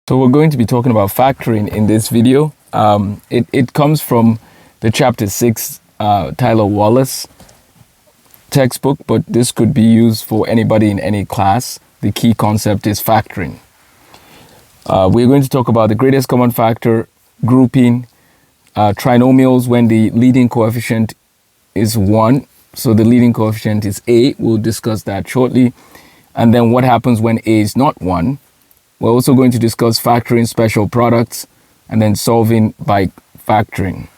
So we're going to be talking about factoring in this video. It comes from the chapter 6 Tyler Wallace textbook, but this could be used for anybody in any class. The key concept is factoring. We're going to talk about the greatest common factor, grouping, trinomials when the leading coefficient is 1. So the leading coefficient is a. We'll discuss that shortly. And then what happens when a is not 1. We're also going to discuss factoring special products and then solving by factoring.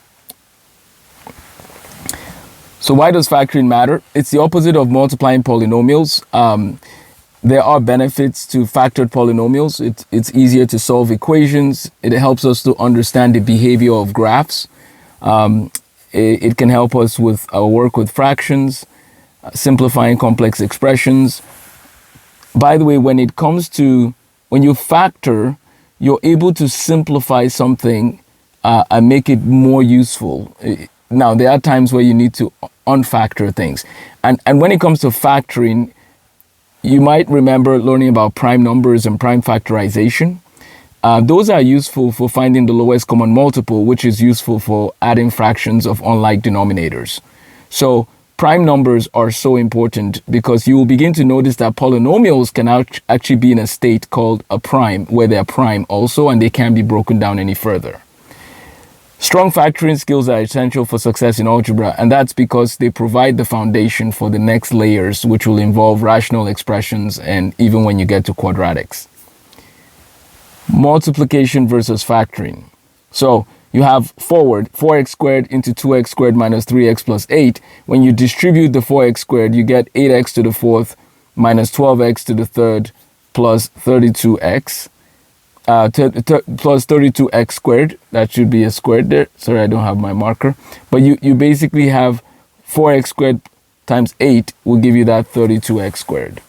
So why does factoring matter? It's the opposite of multiplying polynomials. There are benefits to factored polynomials. It's easier to solve equations. It helps us to understand the behavior of graphs. It can help us with our work with fractions, simplifying complex expressions. By the way, when you factor, you're able to simplify something and make it more useful. Now, there are times where you need to unfactor things. And when it comes to factoring, you might remember learning about prime numbers and prime factorization. Those are useful for finding the lowest common multiple, which is useful for adding fractions of unlike denominators. So prime numbers are so important because you will begin to notice that polynomials can actually be in a state called a prime, where they're prime also, and they can't be broken down any further. Strong factoring skills are essential for success in algebra, and that's because they provide the foundation for the next layers, which will involve rational expressions and even when you get to quadratics. Multiplication versus factoring. So you have forward 4x squared into 2x squared minus 3x plus 8. When you distribute the 4x squared, you get 8x to the 4th minus 12x to the 3rd plus 32x. Plus 32x squared. That should be a squared there. Sorry, I don't have my marker. But you basically have 4x squared times 8 will give you that 32x squared.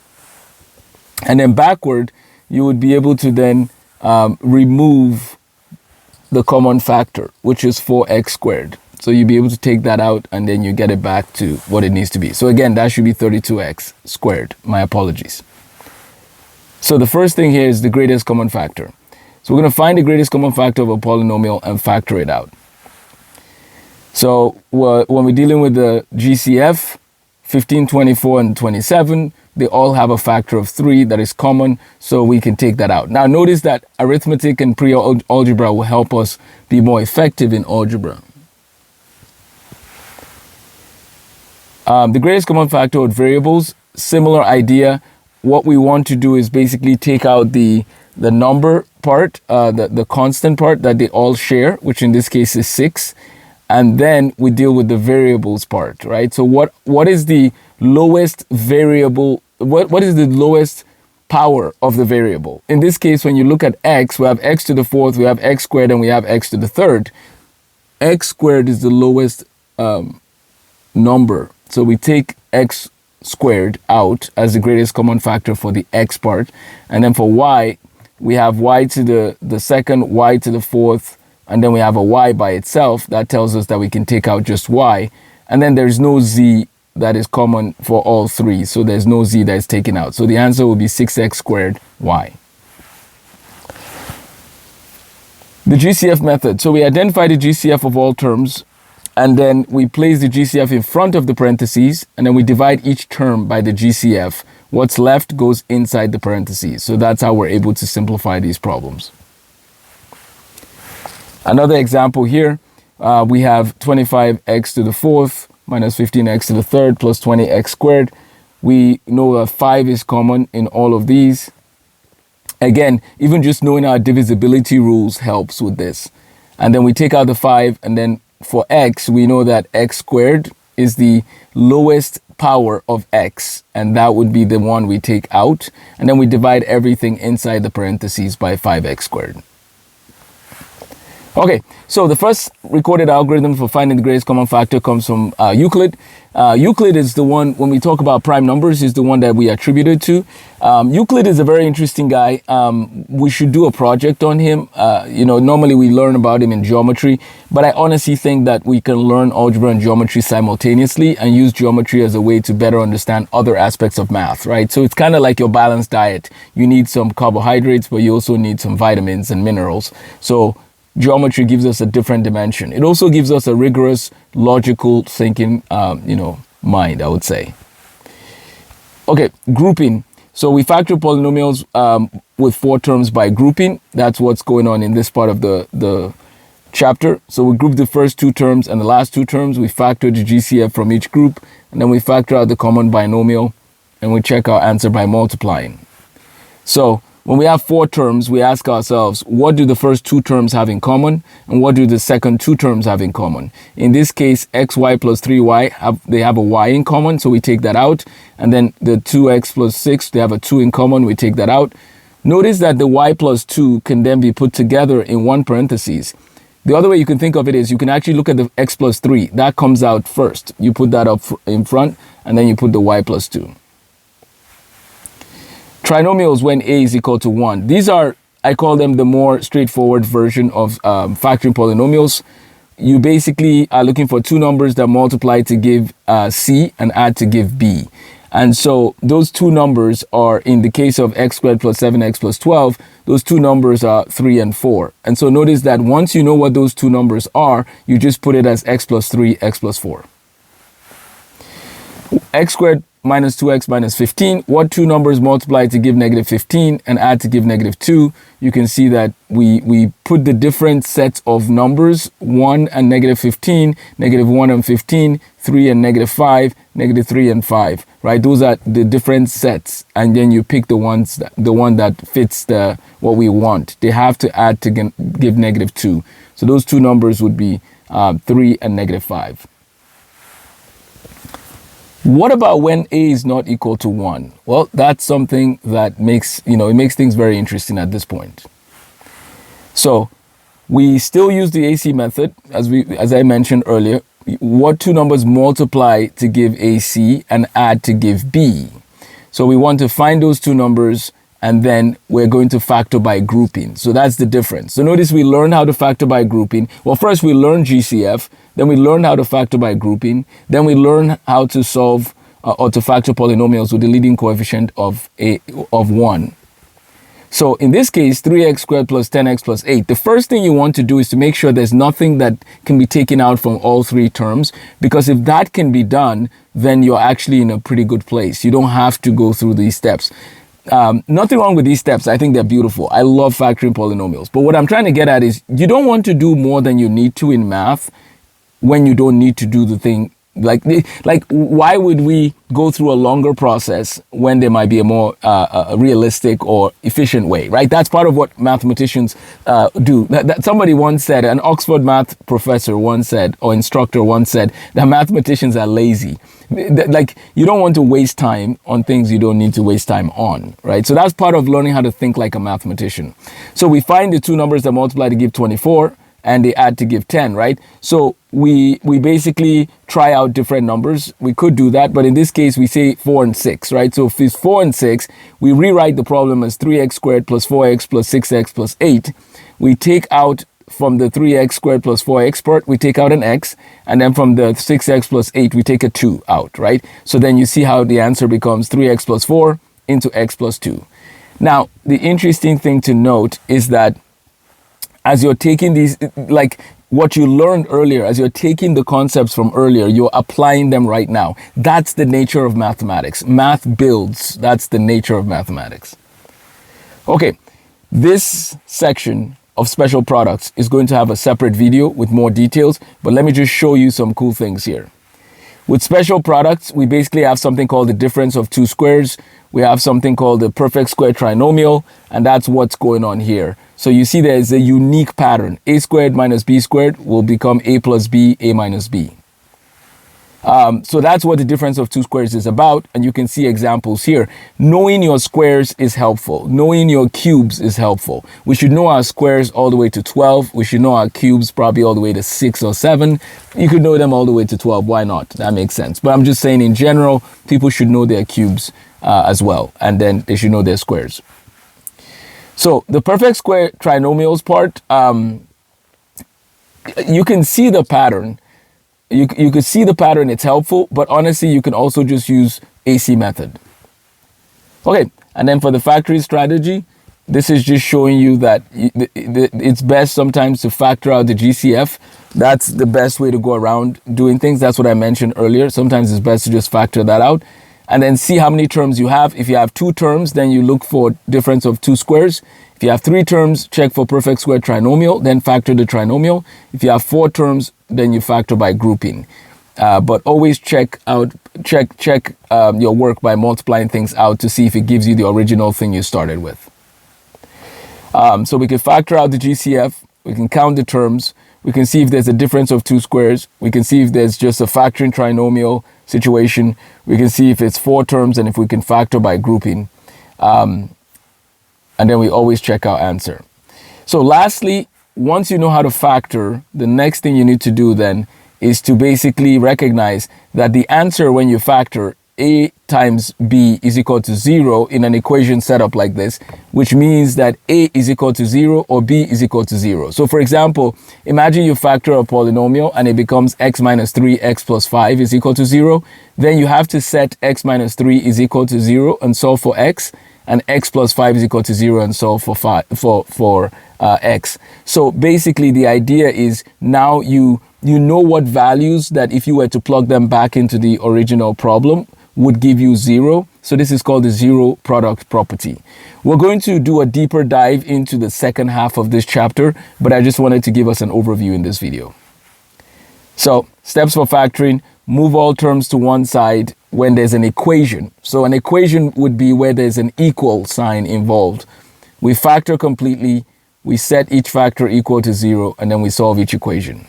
And then backward, you would be able to then remove the common factor, which is 4x squared. So you'll be able to take that out and then you get it back to what it needs to be. So again, that should be 32x squared. My apologies. So the first thing here is the greatest common factor. So we're going to find the greatest common factor of a polynomial and factor it out. So when we're dealing with the GCF, 15, 24, and 27, they all have a factor of 3 that is common, so we can take that out. Now notice that arithmetic and pre-algebra will help us be more effective in algebra. The greatest common factor with variables, similar idea. What we want to do is basically take out the number part, the constant part that they all share, which in this case is 6. And then we deal with the variables part, right? So what is the lowest variable? What is the lowest power of the variable? In this case, when you look at x, we have x to the 4th, we have x squared, and we have x to the 3rd. X squared is the lowest number. So we take x squared out as the greatest common factor for the x part. And then for y, we have y to the 2nd, y to the 4th, and then we have a y by itself. That tells us that we can take out just y. And then there's no z that is common for all three. So there's no z that is taken out. So the answer will be 6x squared y. The GCF method. So we identify the GCF of all terms, and then we place the GCF in front of the parentheses, and then we divide each term by the GCF. What's left goes inside the parentheses. So that's how we're able to simplify these problems. Another example here, we have 25x to the 4th minus 15x to the 3rd plus 20x squared. We know that 5 is common in all of these. Again, even just knowing our divisibility rules helps with this. And then we take out the 5, and then for x, we know that x squared is the lowest power of x, and that would be the one we take out. And then we divide everything inside the parentheses by 5x squared. Okay, so the first recorded algorithm for finding the greatest common factor comes from Euclid. Euclid is the one, when we talk about prime numbers, is the one that we attributed to. Euclid is a very interesting guy. We should do a project on him. Normally we learn about him in geometry, but I honestly think that we can learn algebra and geometry simultaneously and use geometry as a way to better understand other aspects of math, right? So it's kind of like your balanced diet. You need some carbohydrates, but you also need some vitamins and minerals. So geometry gives us a different dimension. It also gives us a rigorous, logical thinking, mind, I would say. Okay, grouping. So we factor polynomials with 4 terms by grouping. That's what's going on in this part of the chapter. So we group the first 2 terms and the last 2 terms. We factor the GCF from each group, and then we factor out the common binomial, and we check our answer by multiplying. So when we have 4 terms, we ask ourselves, what do the first 2 terms have in common? And what do the second 2 terms have in common? In this case, xy plus 3y, they have a y in common, so we take that out. And then the 2x plus 6, they have a 2 in common, we take that out. Notice that the y plus 2 can then be put together in one parenthesis. The other way you can think of it is you can actually look at the x plus 3. That comes out first. You put that up in front, and then you put the y plus 2. Trinomials when a is equal to 1. These are, I call them the more straightforward version of factoring polynomials. You basically are looking for 2 numbers that multiply to give c and add to give b. And so those 2 numbers are, in the case of x squared plus 7x plus 12, those 2 numbers are 3 and 4. And so notice that once you know what those 2 numbers are, you just put it as x plus 3, x plus 4. X squared minus 2x minus 15. What 2 numbers multiply to give negative 15 and add to give negative 2? You can see that we put the different sets of numbers, 1 and negative 15, negative 1 and 15, 3 and negative 5, negative 3 and 5, right? Those are the different sets, and then you pick the one that fits what we want. They have to add to give negative 2. So those 2 numbers would be 3 and negative 5. What about when a is not equal to 1? Well, that's something that makes things very interesting at this point. So we still use the AC method, as I mentioned earlier. What 2 numbers multiply to give AC and add to give B? So we want to find those 2 numbers, and then we're going to factor by grouping. So that's the difference. So notice we learned how to factor by grouping. Well, first we learned GCF, then we learned how to factor by grouping, then we learned how to solve or to factor polynomials with the leading coefficient of 1. So in this case, 3x squared plus 10x plus 8, the first thing you want to do is to make sure there's nothing that can be taken out from all 3 terms, because if that can be done, then you're actually in a pretty good place. You don't have to go through these steps. Nothing wrong with these steps. I think they're beautiful. I love factoring polynomials. But what I'm trying to get at is you don't want to do more than you need to in math when you don't need to do the thing. Like why would we go through a longer process when there might be a more realistic or efficient way, right? That's part of what mathematicians do. That somebody once said, an Oxford math professor once said, or instructor once said, that mathematicians are lazy. Like, you don't want to waste time on things you don't need to waste time on, right? So that's part of learning how to think like a mathematician. So we find the 2 numbers that multiply to give 24, and they add to give 10, right? So we basically try out different numbers. We could do that, but in this case, we say 4 and 6, right? So if it's 4 and 6, we rewrite the problem as 3x squared plus 4x plus 6x plus 8. We take out from the 3x squared plus 4x part, we take out an x, and then from the 6x plus 8, we take a 2 out, right? So then you see how the answer becomes 3x plus 4 into x plus 2. Now, the interesting thing to note is that as you're taking these, like what you learned earlier, as you're taking the concepts from earlier, you're applying them right now. That's the nature of mathematics. Math builds. That's the nature of mathematics. Okay, this section of special products is going to have a separate video with more details, but let me just show you some cool things here. With special products, we basically have something called the difference of 2 squares. We have something called the perfect square trinomial, and that's what's going on here. So you see there's a unique pattern. A squared minus b squared will become a plus b, a minus b. So that's what the difference of two squares is about. And you can see examples here. Knowing your squares is helpful. Knowing your cubes is helpful. We should know our squares all the way to 12. We should know our cubes probably all the way to 6 or 7. You could know them all the way to 12. Why not? That makes sense. But I'm just saying in general, people should know their cubes as well. And then they should know their squares. So the perfect square trinomials part, you can see the pattern. You could see the pattern, it's helpful, but honestly, you can also just use AC method. Okay, and then for the factoring strategy, this is just showing you that it's best sometimes to factor out the GCF. That's the best way to go around doing things. That's what I mentioned earlier. Sometimes it's best to just factor that out and then see how many terms you have. If you have 2 terms, then you look for difference of 2 squares. If you have 3 terms, check for perfect square trinomial, then factor the trinomial. If you have 4 terms, then you factor by grouping. But always check your work by multiplying things out to see if it gives you the original thing you started with. So we can factor out the GCF. We can count the terms. We can see if there's a difference of 2 squares. We can see if there's just a factoring trinomial situation. We can see if it's 4 terms and if we can factor by grouping. And then we always check our answer. So lastly, once you know how to factor, the next thing you need to do then is to basically recognize that the answer when you factor A times B is equal to 0 in an equation set up like this, which means that A is equal to 0 or B is equal to 0. So for example, imagine you factor a polynomial and it becomes x minus 3x plus 5 is equal to 0. Then you have to set x minus 3 is equal to 0 and solve for x, and x plus 5 is equal to 0 and solve for x. So basically the idea is now you know what values that if you were to plug them back into the original problem would give you 0. So this is called the zero product property. We're going to do a deeper dive into the second half of this chapter, but I just wanted to give us an overview in this video. So steps for factoring: move all terms to one side when there's an equation. So an equation would be where there's an equal sign involved. We factor completely, we set each factor equal to 0, and then we solve each equation.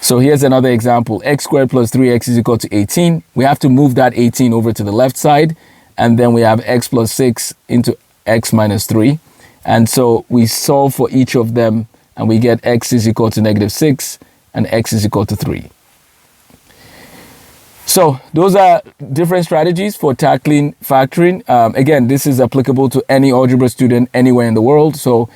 So here's another example. X squared plus 3x is equal to 18. We have to move that 18 over to the left side, and then we have x plus 6 into x minus 3. And so we solve for each of them, and we get x is equal to negative 6, and x is equal to 3. So those are different strategies for tackling factoring. Again, this is applicable to any algebra student anywhere in the world. So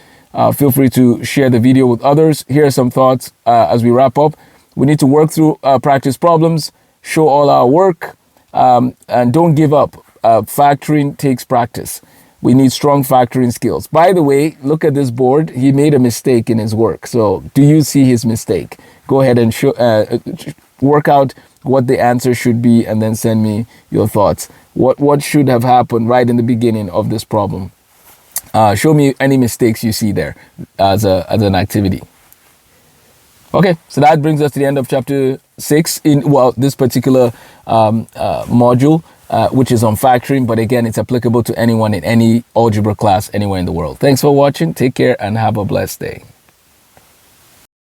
feel free to share the video with others. Here are some thoughts as we wrap up. We need to work through practice problems, show all our work, and don't give up. Factoring takes practice. We need strong factoring skills. By the way, look at this board. He made a mistake in his work. So do you see his mistake? Go ahead and work out what the answer should be, and then send me your thoughts. What should have happened right in the beginning of this problem? Show me any mistakes you see there as an activity. Okay, so that brings us to the end of chapter 6 in this particular module, which is on factoring. But again, it's applicable to anyone in any algebra class anywhere in the world. Thanks for watching. Take care and have a blessed day.